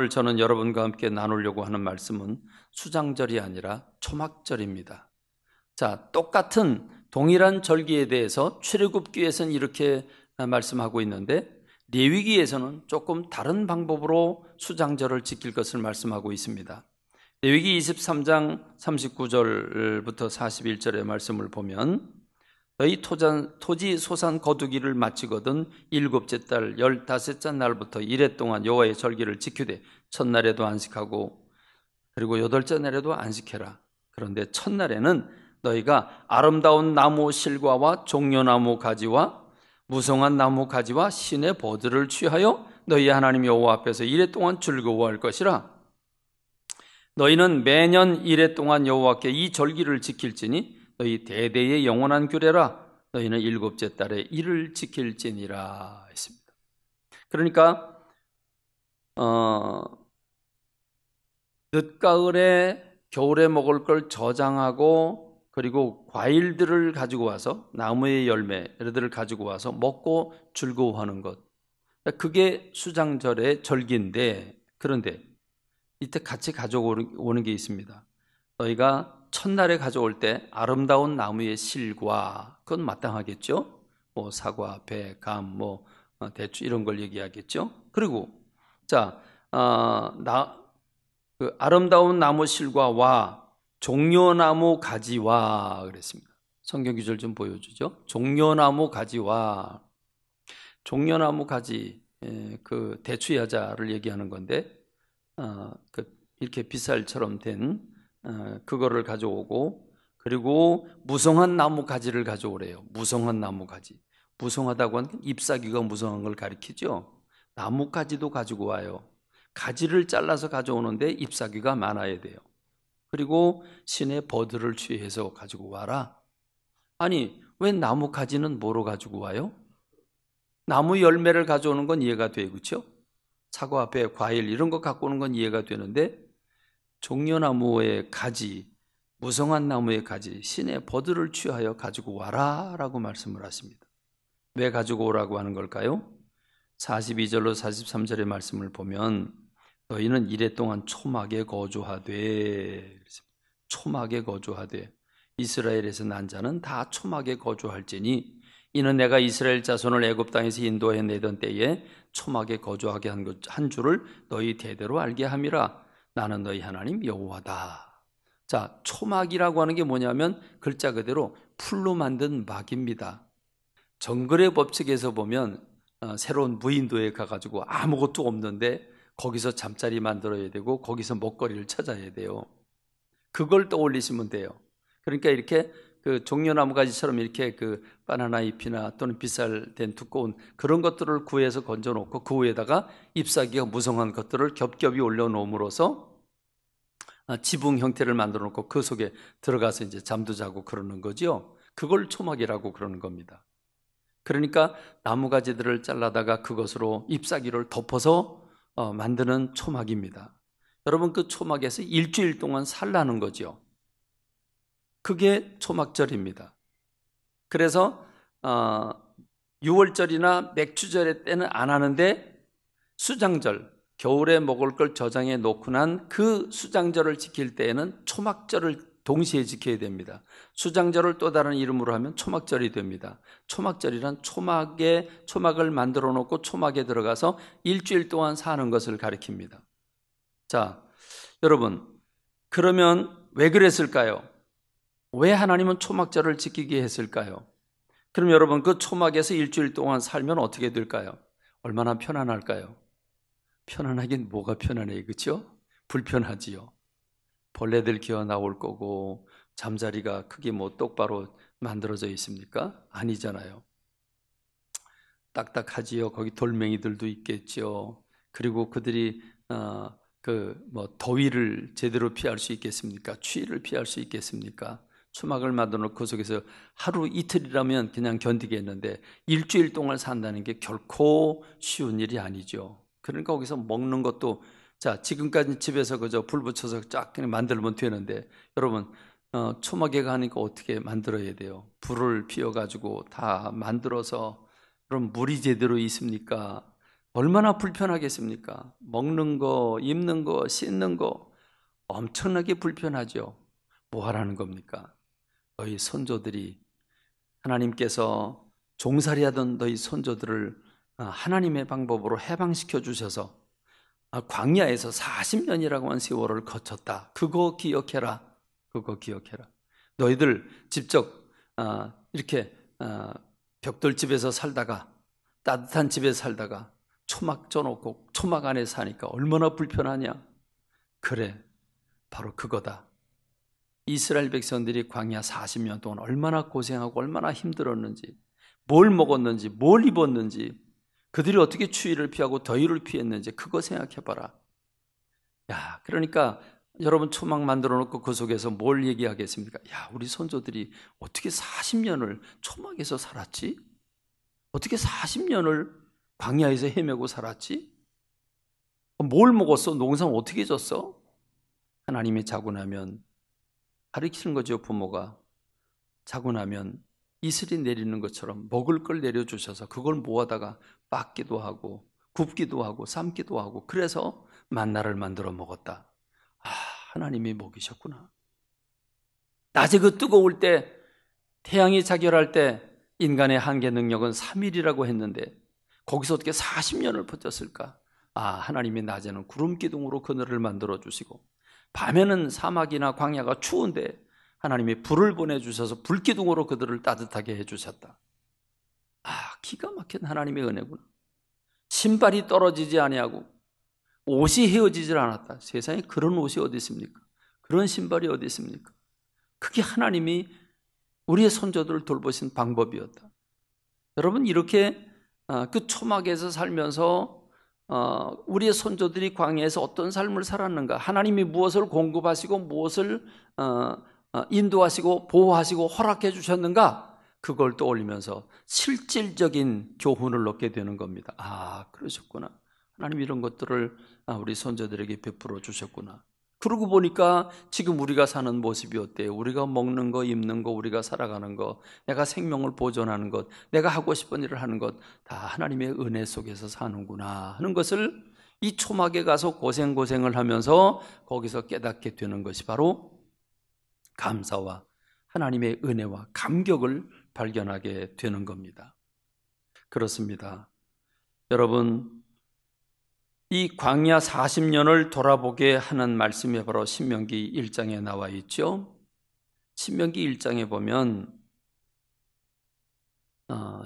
오늘 저는 여러분과 함께 나누려고 하는 말씀은 수장절이 아니라 초막절입니다. 자, 똑같은 동일한 절기에 대해서 출애굽기에서는 이렇게 말씀하고 있는데 레위기에서는 조금 다른 방법으로 수장절을 지킬 것을 말씀하고 있습니다. 레위기 23장 39절부터 41절의 말씀을 보면 너희 토지 소산 거두기를 마치거든 일곱째 달 15째 날부터 이래 동안 여호와의 절기를 지키되 첫날에도 안식하고 그리고 여덟째 날에도 안식해라. 그런데 첫날에는 너희가 아름다운 나무 실과와 종려나무 가지와 무성한 나무 가지와 신의 버들을 취하여 너희 하나님 여호와 앞에서 이래 동안 즐거워할 것이라. 너희는 매년 이래 동안 여호와께 이 절기를 지킬지니 너희 대대의 영원한 규례라. 너희는 일곱째 달에 이를 지킬지니라 했습니다. 그러니까 늦가을에 겨울에 먹을 걸 저장하고 그리고 과일들을 가지고 와서 나무의 열매 이들을 가지고 와서 먹고 즐거워하는 것, 그게 수장절의 절기인데, 그런데 이때 같이 가져오는 게 있습니다. 너희가 첫날에 가져올 때 아름다운 나무의 실과, 그건 마땅하겠죠. 뭐 사과, 배, 감, 대추 이런 걸 얘기하겠죠. 그리고 그 아름다운 나무 실과와 종려나무 가지와 그랬습니다. 성경 구절 좀 보여주죠. 종려나무 가지와, 종려나무 가지, 그 대추 야자를 얘기하는 건데, 이렇게 빗살처럼 된 그거를 가져오고, 그리고 무성한 나무 가지를 가져오래요. 무성한 나무 가지. 무성하다고 하는 잎사귀가 무성한 걸 가리키죠. 나무 가지도 가지고 와요. 가지를 잘라서 가져오는데 잎사귀가 많아야 돼요. 그리고 신의 버들을 취해서 가지고 와라. 아니, 왜 나무 가지는 뭐로 가지고 와요? 나무 열매를 가져오는 건 이해가 돼요, 그렇죠? 사과, 배, 과일 이런 거 갖고 오는 건 이해가 되는데 종려나무의 가지, 무성한 나무의 가지, 신의 버들을 취하여 가지고 와라 라고 말씀을 하십니다. 왜 가지고 오라고 하는 걸까요? 42절로 43절의 말씀을 보면 너희는 이래 동안 초막에 거주하되, 초막에 거주하되, 이스라엘에서 난 자는 다 초막에 거주할지니 이는 내가 이스라엘 자손을 애굽 땅에서 인도해 내던 때에 초막에 거주하게 한 줄을 너희 대대로 알게 함이라. 나는 너희 하나님 여호와다. 자, 초막이라고 하는 게 뭐냐면 글자 그대로 풀로 만든 막입니다. 정글의 법칙에서 보면 새로운 무인도에 가가지고 아무것도 없는데 거기서 잠자리 만들어야 되고 거기서 먹거리를 찾아야 돼요. 그걸 떠올리시면 돼요. 그러니까 이렇게 그 종려나무 가지처럼 이렇게 그 바나나 잎이나 또는 빗살된 두꺼운 그런 것들을 구해서 건져놓고 그 위에다가 잎사귀가 무성한 것들을 겹겹이 올려놓음으로써 지붕 형태를 만들어 놓고 그 속에 들어가서 이제 잠도 자고 그러는 거죠. 그걸 초막이라고 그러는 겁니다. 그러니까 나무가지들을 잘라다가 그것으로 잎사귀를 덮어서 만드는 초막입니다. 여러분, 그 초막에서 일주일 동안 살라는 거죠. 그게 초막절입니다. 그래서 6월절이나 맥주절의 때는 안 하는데 수장절, 겨울에 먹을 걸 저장해 놓고 난 그 수장절을 지킬 때에는 초막절을 동시에 지켜야 됩니다. 수장절을 또 다른 이름으로 하면 초막절이 됩니다. 초막절이란 초막을 만들어 놓고 초막에 들어가서 일주일 동안 사는 것을 가리킵니다. 자, 여러분, 그러면 왜 그랬을까요? 왜 하나님은 초막절을 지키게 했을까요? 그럼 여러분, 그 초막에서 일주일 동안 살면 어떻게 될까요? 얼마나 편안할까요? 편안하긴 뭐가 편안해요, 그렇죠? 불편하지요. 벌레들 기어 나올 거고 잠자리가 크게 뭐 똑바로 만들어져 있습니까? 아니잖아요. 딱딱하지요. 거기 돌멩이들도 있겠죠. 그리고 그들이 더위를 제대로 피할 수 있겠습니까? 추위를 피할 수 있겠습니까? 초막을 만들어 놓고 그 속에서 하루 이틀이라면 그냥 견디겠는데 일주일 동안 산다는 게 결코 쉬운 일이 아니죠. 그러니까 거기서 먹는 것도, 자, 지금까지 집에서 그저 불 붙여서 쫙 그냥 만들면 되는데 여러분, 초막에 가니까 어떻게 만들어야 돼요? 불을 피워가지고 다 만들어서, 그럼 물이 제대로 있습니까? 얼마나 불편하겠습니까? 먹는 거, 입는 거, 씻는 거 엄청나게 불편하죠. 뭐 하라는 겁니까? 너희 선조들이 하나님께서 종살이하던 너희 선조들을 하나님의 방법으로 해방시켜 주셔서 광야에서 40년이라고 하는 세월을 거쳤다. 그거 기억해라. 그거 기억해라. 너희들 직접 이렇게 벽돌집에서 살다가 따뜻한 집에서 살다가 초막 쪄놓고 초막 안에 사니까 얼마나 불편하냐. 그래, 바로 그거다. 이스라엘 백성들이 광야 40년 동안 얼마나 고생하고 얼마나 힘들었는지, 뭘 먹었는지, 뭘 입었는지, 그들이 어떻게 추위를 피하고 더위를 피했는지 그거 생각해봐라. 야, 그러니까 여러분 초막 만들어 놓고 그 속에서 뭘 얘기하겠습니까? 야, 우리 선조들이 어떻게 40년을 초막에서 살았지? 어떻게 40년을 광야에서 헤매고 살았지? 뭘 먹었어? 농사 어떻게 졌어? 하나님이 자고 나면 가르치는 거죠. 부모가 자고 나면 이슬이 내리는 것처럼 먹을 걸 내려주셔서 그걸 모아다가 빻기도 하고 굽기도 하고 삶기도 하고 그래서 만나를 만들어 먹었다. 하나님이 먹이셨구나. 낮에 그 뜨거울 때 태양이 자결할 때 인간의 한계 능력은 3일이라고 했는데 거기서 어떻게 40년을 버텼을까? 하나님이 낮에는 구름 기둥으로 그늘을 만들어 주시고 밤에는 사막이나 광야가 추운데 하나님이 불을 보내주셔서 불기둥으로 그들을 따뜻하게 해주셨다. 기가 막힌 하나님의 은혜구나. 신발이 떨어지지 아니하고 옷이 헤어지질 않았다. 세상에 그런 옷이 어디 있습니까? 그런 신발이 어디 있습니까? 그게 하나님이 우리의 선조들을 돌보신 방법이었다. 여러분 이렇게 그 초막에서 살면서 우리의 선조들이 광야에서 어떤 삶을 살았는가, 하나님이 무엇을 공급하시고 무엇을 인도하시고 보호하시고 허락해 주셨는가, 그걸 떠올리면서 실질적인 교훈을 얻게 되는 겁니다. 그러셨구나. 하나님 이런 것들을 우리 선조들에게 베풀어 주셨구나. 그러고 보니까 지금 우리가 사는 모습이 어때요? 우리가 먹는 거, 입는 거, 우리가 살아가는 거, 내가 생명을 보존하는 것, 내가 하고 싶은 일을 하는 것 다 하나님의 은혜 속에서 사는구나 하는 것을 이 초막에 가서 고생을 하면서 거기서 깨닫게 되는 것이 바로 감사와 하나님의 은혜와 감격을 발견하게 되는 겁니다. 그렇습니다. 여러분, 이 광야 40년을 돌아보게 하는 말씀이 바로 신명기 1장에 나와 있죠. 신명기 1장에 보면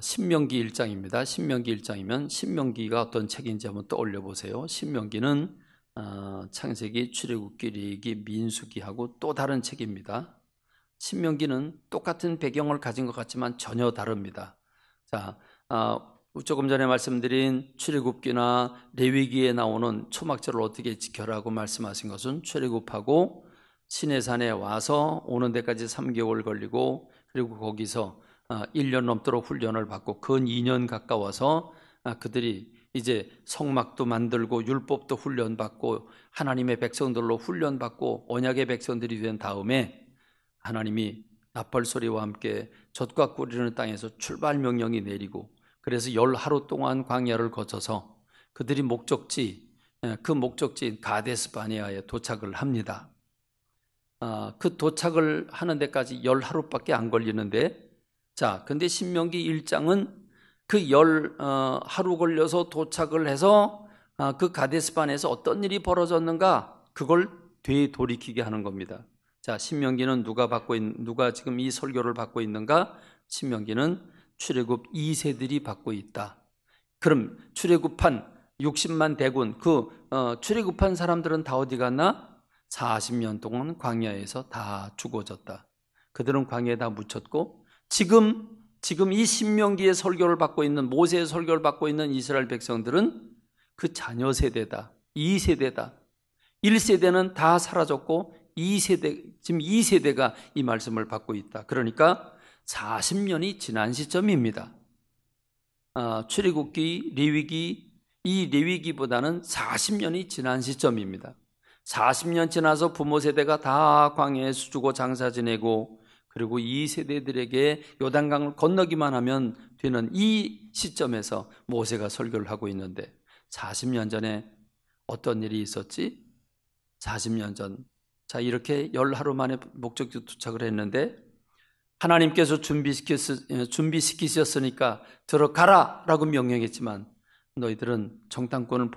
신명기 1장입니다. 신명기 1장이면 신명기가 어떤 책인지 한번 떠올려 보세요. 신명기는 창세기, 출애굽기, 레위기, 민수기하고 또 다른 책입니다. 신명기는 똑같은 배경을 가진 것 같지만 전혀 다릅니다. 자, 조금 전에 말씀드린 출애굽기나 레위기에 나오는 초막절을 어떻게 지켜라고 말씀하신 것은 출애굽하고 시내산에 와서 오는 데까지 3개월 걸리고 그리고 거기서 1년 넘도록 훈련을 받고 근 2년 가까워서 그들이 이제 성막도 만들고 율법도 훈련받고 하나님의 백성들로 훈련받고 언약의 백성들이 된 다음에 하나님이 나팔 소리와 함께 젖과 꿀이는 땅에서 출발 명령이 내리고 그래서 10하루 동안 광야를 거쳐서 그들이 그 목적지인 가데스 바네아에 도착을 합니다. 그 도착을 하는 데까지 10하루밖에 안 걸리는데, 근데 신명기 1장은 그 10하루 걸려서 도착을 해서 그 가데스 바네아에서 어떤 일이 벌어졌는가, 그걸 되돌이키게 하는 겁니다. 신명기는 누가 지금 이 설교를 받고 있는가? 신명기는 출애굽 2세들이 받고 있다. 그럼 출애굽한 60만 대군, 출애굽한 사람들은 다 어디 갔나? 40년 동안 광야에서 다 죽어졌다. 그들은 광야에 다 묻혔고 지금 이 신명기의 설교를 받고 있는, 모세의 설교를 받고 있는 이스라엘 백성들은 그 자녀 세대다. 2세대다. 1세대는 다 사라졌고 지금 2세대가 이 말씀을 받고 있다. 그러니까 40년이 지난 시점입니다. 출애굽기, 레위기, 이 레위기보다는 40년이 지난 시점입니다. 40년 지나서 부모 세대가 다 광야에서 죽고 장사 지내고 그리고 이 세대들에게 요단강을 건너기만 하면 되는 이 시점에서 모세가 설교를 하고 있는데 40년 전에 어떤 일이 있었지? 40년 전. 자, 이렇게 열 하루 만에 목적지 도착을 했는데 하나님께서 준비시키셨으니까 들어가라 라고 명령했지만 너희들은 정탐꾼을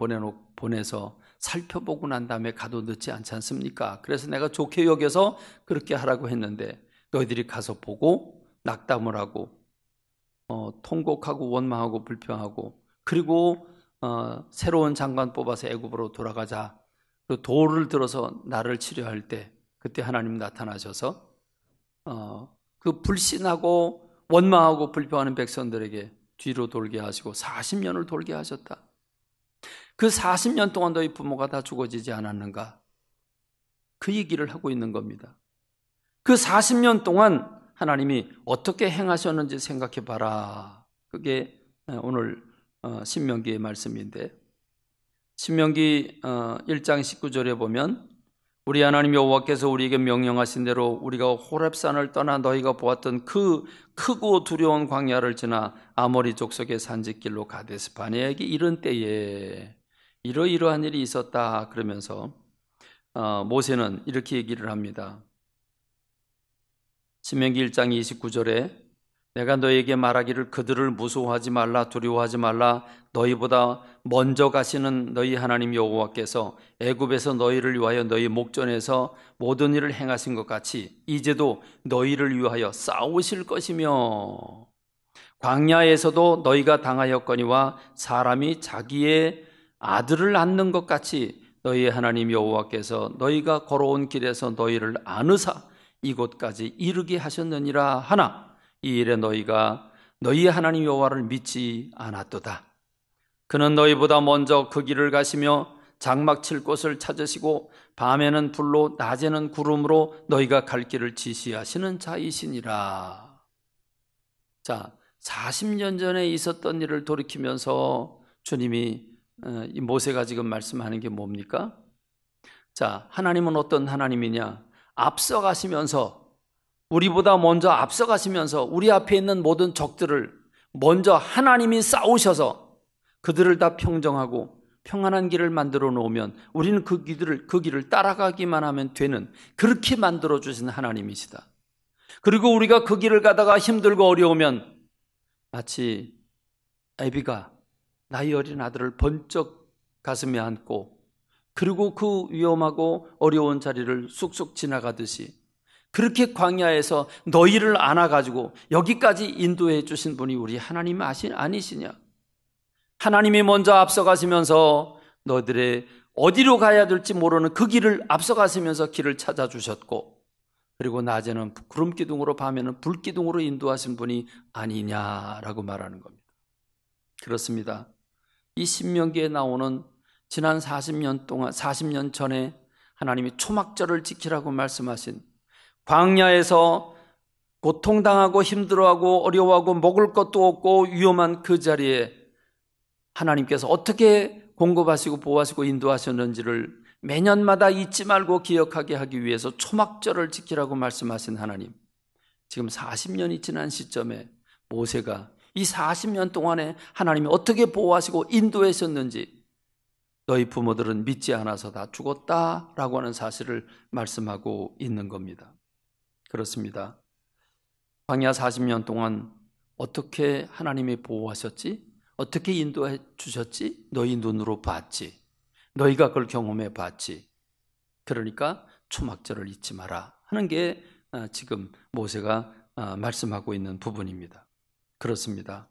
보내서 살펴보고 난 다음에 가도 늦지 않지 않습니까? 그래서 내가 좋게 여겨서 그렇게 하라고 했는데 너희들이 가서 보고 낙담을 하고 통곡하고 원망하고 불평하고 그리고 새로운 장관 뽑아서 애굽으로 돌아가자. 그 돌을 들어서 나를 치료할 때 그때 하나님 나타나셔서 그 불신하고 원망하고 불평하는 백성들에게 뒤로 돌게 하시고 40년을 돌게 하셨다. 그 40년 동안 너희 부모가 다 죽어지지 않았는가? 그 얘기를 하고 있는 겁니다. 그 40년 동안 하나님이 어떻게 행하셨는지 생각해 봐라. 그게 오늘 신명기의 말씀인데 신명기 1장 19절에 보면 우리 하나님 여호와께서 우리에게 명령하신 대로 우리가 호렙산을 떠나 너희가 보았던 그 크고 두려운 광야를 지나 아모리 족속의 산지길로 가데스 바네아에게 이른 때에 이러이러한 일이 있었다. 그러면서 모세는 이렇게 얘기를 합니다. 신명기 1장 29절에 내가 너에게 말하기를 그들을 무서워하지 말라 두려워하지 말라 너희보다 먼저 가시는 너희 하나님 여호와께서 애굽에서 너희를 위하여 너희 목전에서 모든 일을 행하신 것 같이 이제도 너희를 위하여 싸우실 것이며 광야에서도 너희가 당하였거니와 사람이 자기의 아들을 낳는 것 같이 너희 하나님 여호와께서 너희가 걸어온 길에서 너희를 안으사 이곳까지 이르게 하셨느니라 하나 이 일에 너희가 너희 하나님 여호와를 믿지 않았도다. 그는 너희보다 먼저 그 길을 가시며 장막 칠 곳을 찾으시고 밤에는 불로 낮에는 구름으로 너희가 갈 길을 지시하시는 자이시니라. 자, 40년 전에 있었던 일을 돌이키면서 주님이 이 모세가 지금 말씀하는 게 뭡니까? 자, 하나님은 어떤 하나님이냐? 앞서가시면서 우리보다 먼저 앞서가시면서 우리 앞에 있는 모든 적들을 먼저 하나님이 싸우셔서 그들을 다 평정하고 평안한 길을 만들어 놓으면 우리는 그 길을 따라가기만 하면 되는 그렇게 만들어 주신 하나님이시다. 그리고 우리가 그 길을 가다가 힘들고 어려우면 마치 애비가 나의 어린 아들을 번쩍 가슴에 안고 그리고 그 위험하고 어려운 자리를 쑥쑥 지나가듯이 그렇게 광야에서 너희를 안아가지고 여기까지 인도해 주신 분이 우리 하나님 아니시냐? 하나님이 먼저 앞서가시면서 너희들의 어디로 가야 될지 모르는 그 길을 앞서가시면서 길을 찾아주셨고 그리고 낮에는 구름기둥으로 밤에는 불기둥으로 인도하신 분이 아니냐라고 말하는 겁니다. 그렇습니다. 이 신명기에 나오는 지난 40년 전에 하나님이 초막절을 지키라고 말씀하신 광야에서 고통당하고 힘들어하고 어려워하고 먹을 것도 없고 위험한 그 자리에 하나님께서 어떻게 공급하시고 보호하시고 인도하셨는지를 매년마다 잊지 말고 기억하게 하기 위해서 초막절을 지키라고 말씀하신 하나님. 지금 40년이 지난 시점에 모세가 이 40년 동안에 하나님이 어떻게 보호하시고 인도하셨는지 너희 부모들은 믿지 않아서 다 죽었다라고 하는 사실을 말씀하고 있는 겁니다. 그렇습니다. 광야 40년 동안 어떻게 하나님이 보호하셨지? 어떻게 인도해 주셨지? 너희 눈으로 봤지. 너희가 그걸 경험해 봤지. 그러니까 초막절을 잊지 마라 하는 게 지금 모세가 말씀하고 있는 부분입니다. 그렇습니다.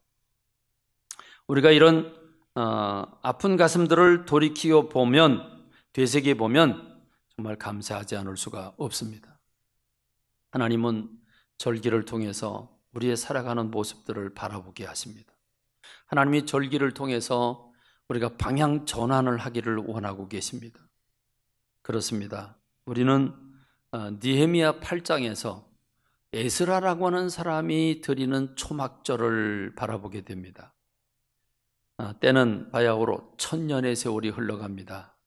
우리가 이런 아픈 가슴들을 돌이키어 보면 되새겨 보면 정말 감사하지 않을 수가 없습니다. 하나님은 절기를 통해서 우리의 살아가는 모습들을 바라보게 하십니다. 하나님이 절기를 통해서 우리가 방향 전환을 하기를 원하고 계십니다. 그렇습니다. 우리는 느헤미야 8장에서 에스라라고 하는 사람이 드리는 초막절을 바라보게 됩니다. 때는 바야흐로 1000년의 세월이 흘러갑니다.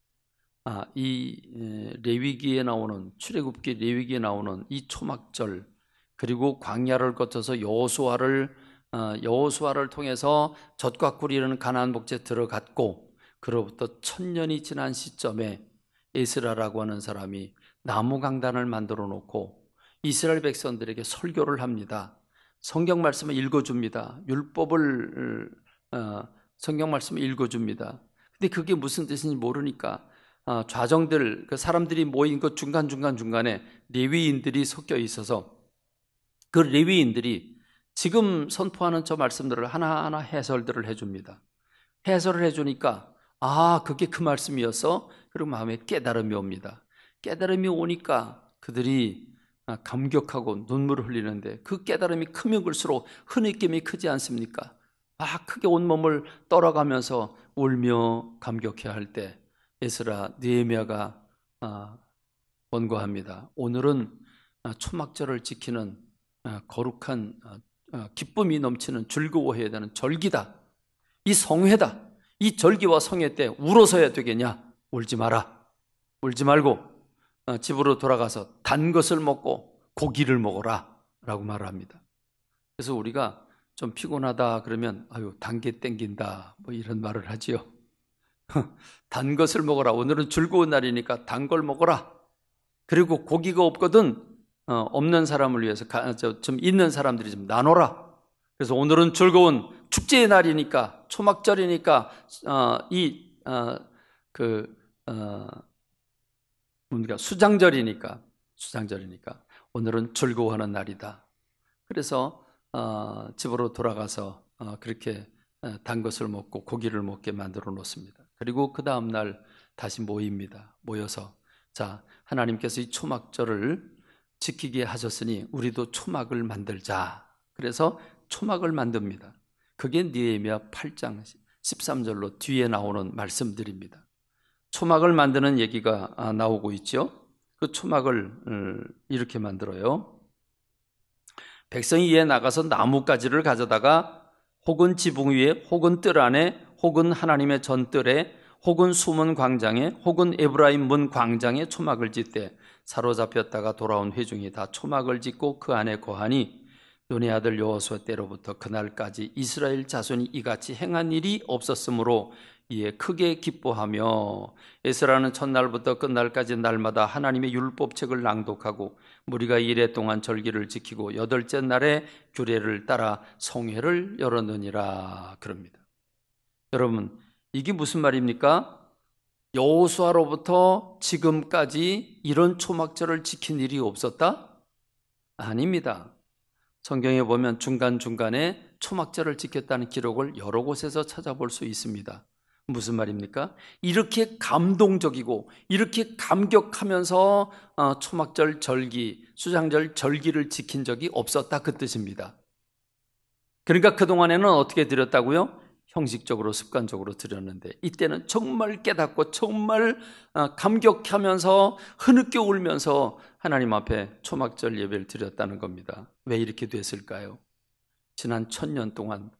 이 레위기에 나오는 출애굽기 레위기에 나오는 이 초막절 그리고 광야를 거쳐서 여호수아를 통해서 젖과 꿀이 흐르는 가나안 복지에 들어갔고 그로부터 1000년이 지난 시점에 에스라라고 하는 사람이 나무 강단을 만들어 놓고 이스라엘 백성들에게 설교를 합니다. 성경 말씀을 읽어줍니다. 율법을 성경 말씀을 읽어줍니다. 근데 그게 무슨 뜻인지 모르니까 좌정들, 그 사람들이 모인 그 중간에 레위인들이 섞여 있어서 그 레위인들이 지금 선포하는 저 말씀들을 하나하나 해설들을 해줍니다. 해설을 해주니까 그게 그 말씀이었어? 그리고 마음에 깨달음이 옵니다. 깨달음이 오니까 그들이 감격하고 눈물을 흘리는데 그 깨달음이 크면 클수록 흐느낌이 크지 않습니까? 크게 온몸을 떨어가면서 울며 감격해야 할 때 에스라 느헤미야가 권고합니다. 오늘은 초막절을 지키는 거룩한 기쁨이 넘치는 즐거워해야 되는 절기다. 이 성회다. 이 절기와 성회 때 울어서 해야 되겠냐? 울지 마라. 울지 말고 집으로 돌아가서 단 것을 먹고 고기를 먹어라 라고 말을 합니다. 그래서 우리가 좀 피곤하다 그러면 단 게 땡긴다 뭐 이런 말을 하지요. 단 것을 먹어라. 오늘은 즐거운 날이니까 단 걸 먹어라. 그리고 고기가 없거든 없는 사람을 위해서 좀 있는 사람들이 좀 나눠라. 그래서 오늘은 즐거운 축제의 날이니까 초막절이니까 수장절이니까 오늘은 즐거워하는 날이다. 그래서 집으로 돌아가서 그렇게 단 것을 먹고 고기를 먹게 만들어 놓습니다. 그리고 그 다음 날 다시 모입니다. 모여서 자, 하나님께서 이 초막절을 지키게 하셨으니 우리도 초막을 만들자. 그래서 초막을 만듭니다. 그게 느헤미야 8장 13절로 뒤에 나오는 말씀들입니다. 초막을 만드는 얘기가 나오고 있죠. 그 초막을 이렇게 만들어요. 백성이 이에 나가서 나뭇가지를 가져다가 혹은 지붕 위에 혹은 뜰 안에 혹은 하나님의 전뜰에 혹은 수문 광장에 혹은 에브라임 문 광장에 초막을 짓되 사로잡혔다가 돌아온 회중이 다 초막을 짓고 그 안에 거하니 눈의 아들 여호수아 때로부터 그날까지 이스라엘 자손이 이같이 행한 일이 없었으므로 이에 크게 기뻐하며 에스라는 첫날부터 끝날까지 날마다 하나님의 율법책을 낭독하고 무리가 이레 동안 절기를 지키고 여덟째 날에 규례를 따라 성회를 열었느니라 그럽니다. 여러분, 이게 무슨 말입니까? 여호수아로부터 지금까지 이런 초막절을 지킨 일이 없었다? 아닙니다. 성경에 보면 중간중간에 초막절을 지켰다는 기록을 여러 곳에서 찾아볼 수 있습니다. 무슨 말입니까? 이렇게 감동적이고 이렇게 감격하면서 초막절 절기, 수장절 절기를 지킨 적이 없었다 그 뜻입니다. 그러니까 그동안에는 어떻게 드렸다고요? 형식적으로 습관적으로 드렸는데 이때는 정말 깨닫고 정말 감격하면서 흐느껴 울면서 하나님 앞에 초막절 예배를 드렸다는 겁니다. 왜 이렇게 됐을까요? 지난 1000년 동안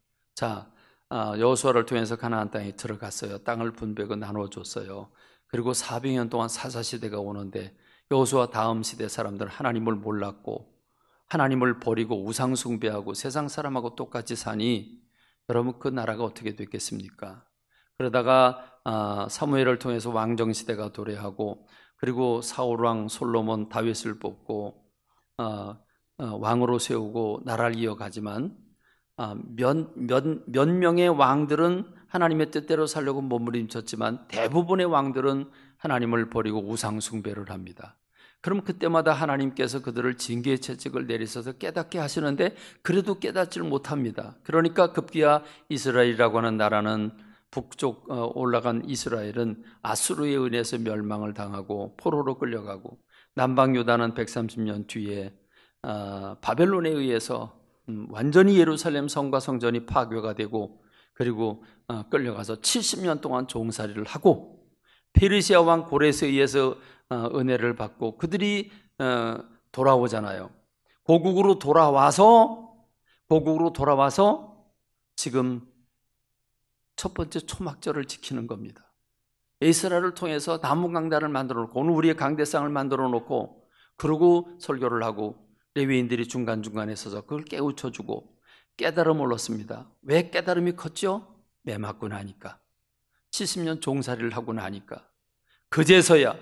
여호수아를 통해서 가나안 땅에 들어갔어요. 땅을 분배하고 나눠줬어요. 그리고 400년 동안 사사시대가 오는데 여호수아 다음 시대 사람들은 하나님을 몰랐고 하나님을 버리고 우상숭배하고 세상 사람하고 똑같이 사니 여러분 그 나라가 어떻게 됐겠습니까? 그러다가 사무엘을 통해서 왕정시대가 도래하고 그리고 사울왕 솔로몬 다윗을 뽑고 왕으로 세우고 나라를 이어가지만 몇 명의 왕들은 하나님의 뜻대로 살려고 몸부림쳤지만 대부분의 왕들은 하나님을 버리고 우상숭배를 합니다. 그럼 그때마다 하나님께서 그들을 징계의 채찍을 내리셔서 깨닫게 하시는데 그래도 깨닫지를 못합니다. 그러니까 급기야 이스라엘이라고 하는 나라는 북쪽 올라간 이스라엘은 아수르에 의해서 멸망을 당하고 포로로 끌려가고 남방 유다는 130년 뒤에 바벨론에 의해서 완전히 예루살렘 성과 성전이 파괴가 되고 그리고 끌려가서 70년 동안 종살이를 하고 페르시아 왕 고레스에 의해서 은혜를 받고 그들이 돌아오잖아요. 고국으로 돌아와서 지금 첫 번째 초막절을 지키는 겁니다. 에스라를 통해서 나무 강단을 만들어 놓고 오늘 우리의 강대상을 만들어 놓고 그러고 설교를 하고 레위인들이 중간중간에 서서 그걸 깨우쳐주고 깨달음을 얻습니다. 왜 깨달음이 컸죠? 매 맞고 나니까. 70년 종살이를 하고 나니까 그제서야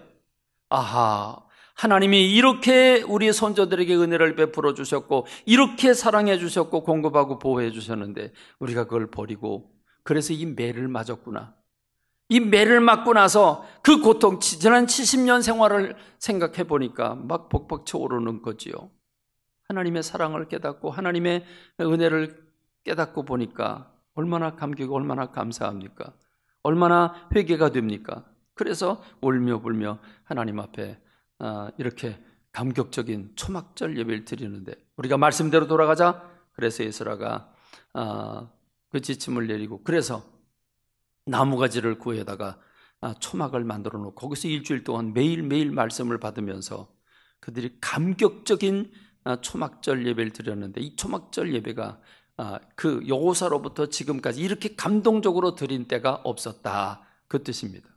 아하, 하나님이 이렇게 우리 선조들에게 은혜를 베풀어 주셨고 이렇게 사랑해 주셨고 공급하고 보호해 주셨는데 우리가 그걸 버리고 그래서 이 매를 맞았구나. 이 매를 맞고 나서 그 고통, 지난 70년 생활을 생각해 보니까 막 벅벅 쳐오르는 거지요. 하나님의 사랑을 깨닫고 하나님의 은혜를 깨닫고 보니까 얼마나 감격이 얼마나 감사합니까? 얼마나 회개가 됩니까? 그래서 울며 불며 하나님 앞에 이렇게 감격적인 초막절 예배를 드리는데 우리가 말씀대로 돌아가자. 그래서 에스라가 그 지침을 내리고 그래서 나무가지를 구해다가 초막을 만들어 놓고 거기서 일주일 동안 매일매일 말씀을 받으면서 그들이 감격적인 초막절 예배를 드렸는데 이 초막절 예배가 그 여호사로부터 지금까지 이렇게 감동적으로 드린 때가 없었다. 그 뜻입니다.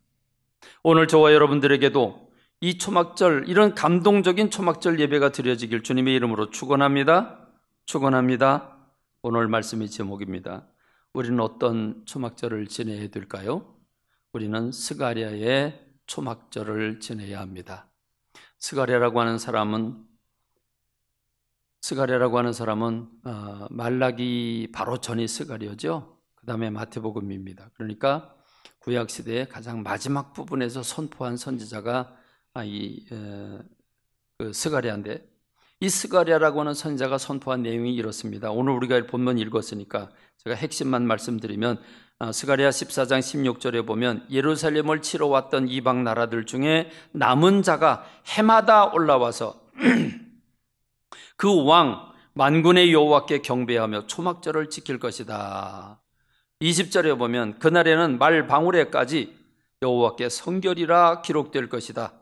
오늘 저와 여러분들에게도 이 초막절, 이런 감동적인 초막절 예배가 드려지길 주님의 이름으로 축원합니다. 축원합니다. 오늘 말씀의 제목입니다. 우리는 어떤 초막절을 지내야 될까요? 우리는 스가랴의 초막절을 지내야 합니다. 스가랴라고 하는 사람은 말라기 바로 전이 스가랴죠. 그 다음에 마태복음입니다. 그러니까 구약시대의 가장 마지막 부분에서 선포한 선지자가 그 스가랴인데 이 스가랴라고 하는 선지자가 선포한 내용이 이렇습니다. 오늘 우리가 본문 읽었으니까 제가 핵심만 말씀드리면 스가랴 14장 16절에 보면 예루살렘을 치러 왔던 이방 나라들 중에 남은 자가 해마다 올라와서 그 왕 만군의 여호와께 경배하며 초막절을 지킬 것이다. 20절에 보면 그날에는 말 방울에까지 여호와께 성결이라 기록될 것이다.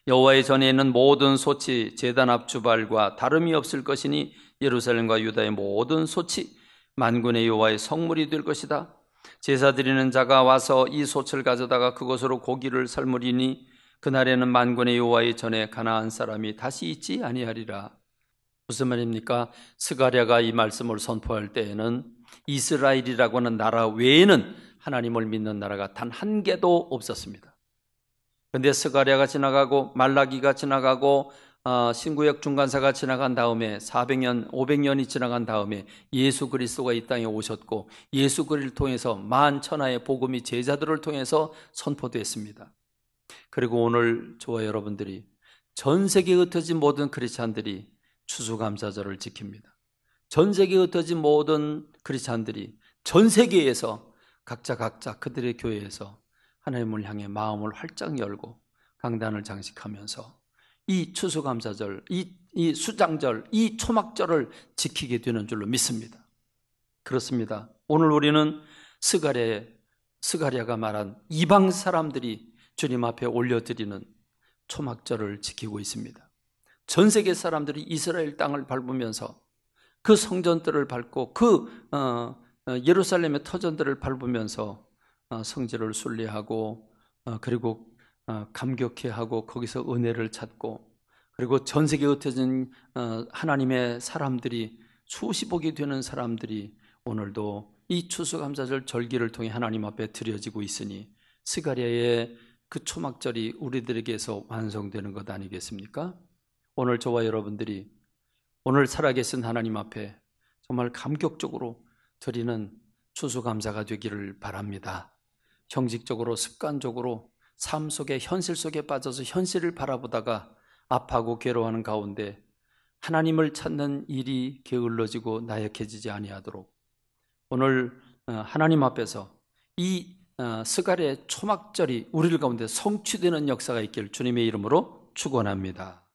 여호와의 전에 있는 모든 소치 제단 앞 주발과 다름이 없을 것이니 예루살렘과 유다의 모든 소치 만군의 여호와의 성물이 될 것이다. 제사 드리는 자가 와서 이 솥을 가져다가 그것으로 고기를 삶으리니 그날에는 만군의 여호와의 전에 가나안 사람이 다시 있지 아니하리라. 무슨 말입니까? 스가랴가 이 말씀을 선포할 때에는 이스라엘이라고 하는 나라 외에는 하나님을 믿는 나라가 단 한 개도 없었습니다. 그런데 스가랴가 지나가고 말라기가 지나가고 신구약 중간사가 지나간 다음에 400년, 500년이 지나간 다음에 예수 그리스도가 이 땅에 오셨고 예수 그리스도를 통해서 만천하의 복음이 제자들을 통해서 선포됐습니다. 그리고 오늘 저와 여러분들이 전 세계에 흩어진 모든 크리스찬들이 추수감사절을 지킵니다. 전 세계에 흩어진 모든 크리스찬들이 전 세계에서 각자 그들의 교회에서 하나님을 향해 마음을 활짝 열고 강단을 장식하면서 이 추수감사절, 이 수장절, 이 초막절을 지키게 되는 줄로 믿습니다. 그렇습니다. 오늘 우리는 스가랴가 말한 이방 사람들이 주님 앞에 올려드리는 초막절을 지키고 있습니다. 전 세계 사람들이 이스라엘 땅을 밟으면서 그 성전들을 밟고 예루살렘의 터전들을 밟으면서 성지를 순례하고 그리고 감격해하고 거기서 은혜를 찾고 그리고 전 세계에 흩어진 하나님의 사람들이 수십억이 되는 사람들이 오늘도 이 추수감사절 절기를 통해 하나님 앞에 드려지고 있으니 스가랴의 그 초막절이 우리들에게서 완성되는 것 아니겠습니까? 오늘 저와 여러분들이 오늘 살아계신 하나님 앞에 정말 감격적으로 드리는 추수감사가 되기를 바랍니다. 형식적으로 습관적으로 삶 속에 현실 속에 빠져서 현실을 바라보다가 아파하고 괴로워하는 가운데 하나님을 찾는 일이 게을러지고 나약해지지 아니하도록 오늘 하나님 앞에서 이 스가랴의 초막절이 우리들 가운데 성취되는 역사가 있기를 주님의 이름으로 축원합니다.